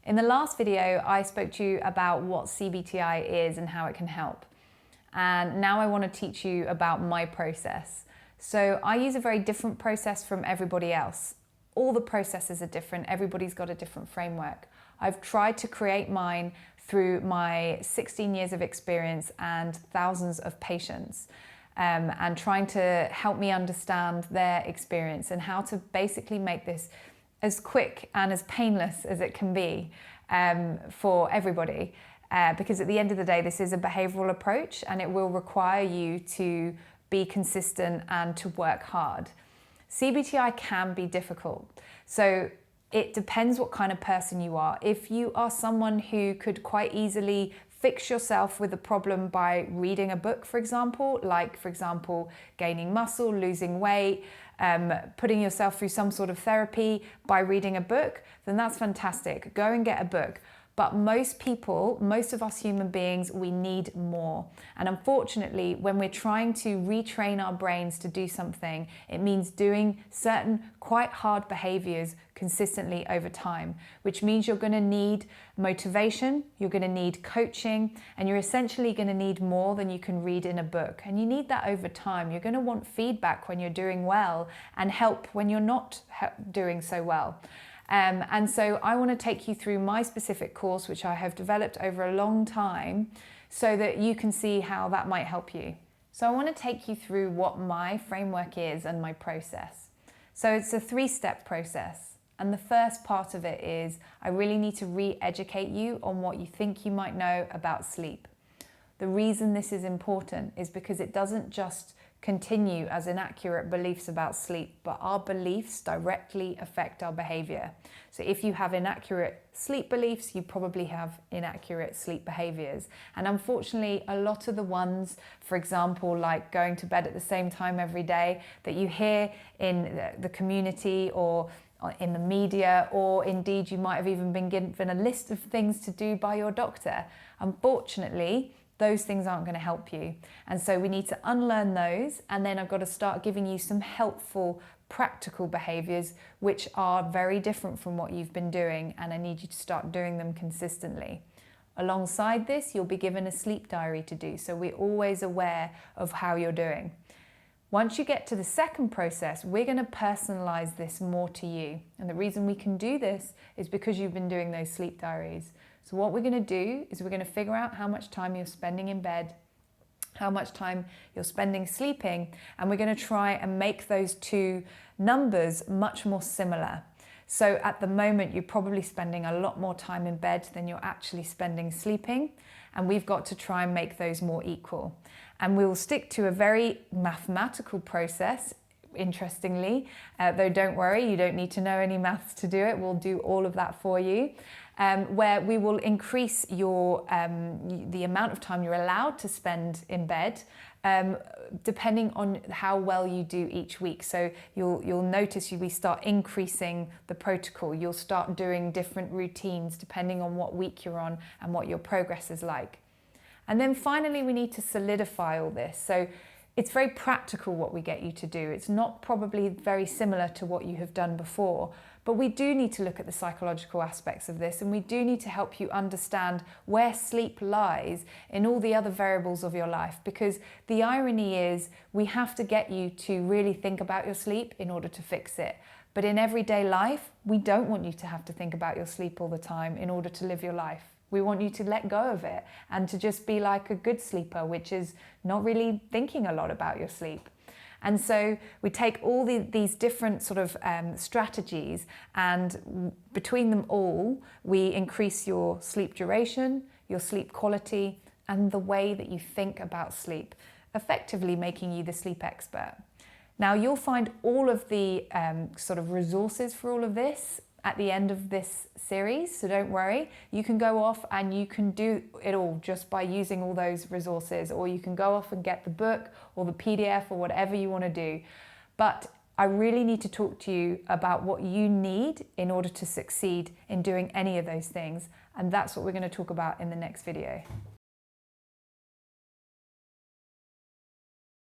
In the last video, I spoke to you about what cbt-i is and how it can help. And now I want to teach you about my process. So I use a very different process from everybody else. All the processes are different. Everybody's got a different framework. I've tried to create mine through my 16 years of experience and thousands of patients, and trying to help me understand their experience and how to basically make this as quick and as painless as it can be for everybody. Because at the end of the day, this is a behavioral approach and it will require you to be consistent and to work hard. cbt-i can be difficult. So it depends what kind of person you are. If you are someone who could quite easily fix yourself with a problem by reading a book, for example, like, for example, gaining muscle, losing weight, putting yourself through some sort of therapy by reading a book, then that's fantastic. Go and get a book. But most people, most of us human beings, we need more. And unfortunately, when we're trying to retrain our brains to do something, it means doing certain quite hard behaviors consistently over time, which means you're going to need motivation, you're going to need coaching, and you're essentially going to need more than you can read in a book. And you need that over time. You're going to want feedback when you're doing well and help when you're not doing so well. And so I want to take you through my specific course, which I have developed over a long time, so that you can see how that might help you. So I want to take you through what my framework is and my process. So it's a 3-step process. And the first part of it is I really need to re-educate you on what you think you might know about sleep. The reason this is important is because it doesn't just continue as inaccurate beliefs about sleep, but our beliefs directly affect our behavior. So if you have inaccurate sleep beliefs, you probably have inaccurate sleep behaviors. And unfortunately, a lot of the ones, for example, like going to bed at the same time every day, that you hear in the community or in the media, or indeed you might have even been given a list of things to do by your doctor. Unfortunately, those things aren't going to help you. And so we need to unlearn those, and then I've got to start giving you some helpful, practical behaviors which are very different from what you've been doing, and I need you to start doing them consistently. Alongside this, you'll be given a sleep diary to do, so we're always aware of how you're doing. Once you get to the second process, we're going to personalize this more to you. And the reason we can do this is because you've been doing those sleep diaries. So what we're going to do is we're going to figure out how much time you're spending in bed, how much time you're spending sleeping, and we're going to try and make those two numbers much more similar. So at the moment, you're probably spending a lot more time in bed than you're actually spending sleeping, and we've got to try and make those more equal. And we'll stick to a very mathematical process, interestingly, though don't worry, you don't need to know any maths to do it. We'll do all of that for you. Where we will increase your the amount of time you're allowed to spend in bed, depending on how well you do each week. So you'll notice we start increasing the protocol. You'll start doing different routines depending on what week you're on and what your progress is like. And then finally, we need to solidify all this. So it's very practical what we get you to do. It's not probably very similar to what you have done before, but we do need to look at the psychological aspects of this, and we do need to help you understand where sleep lies in all the other variables of your life, because the irony is we have to get you to really think about your sleep in order to fix it. But in everyday life, we don't want you to have to think about your sleep all the time in order to live your life. We want you to let go of it and to just be like a good sleeper, which is not really thinking a lot about your sleep. And so we take all these different sort of strategies, and between them all, we increase your sleep duration, your sleep quality, and the way that you think about sleep, effectively making you the sleep expert. Now, you'll find all of the sort of resources for all of this at the end of this series, so don't worry. You can go off and you can do it all just by using all those resources, or you can go off and get the book or the PDF or whatever you want to do. But I really need to talk to you about what you need in order to succeed in doing any of those things, and that's what we're going to talk about in the next video.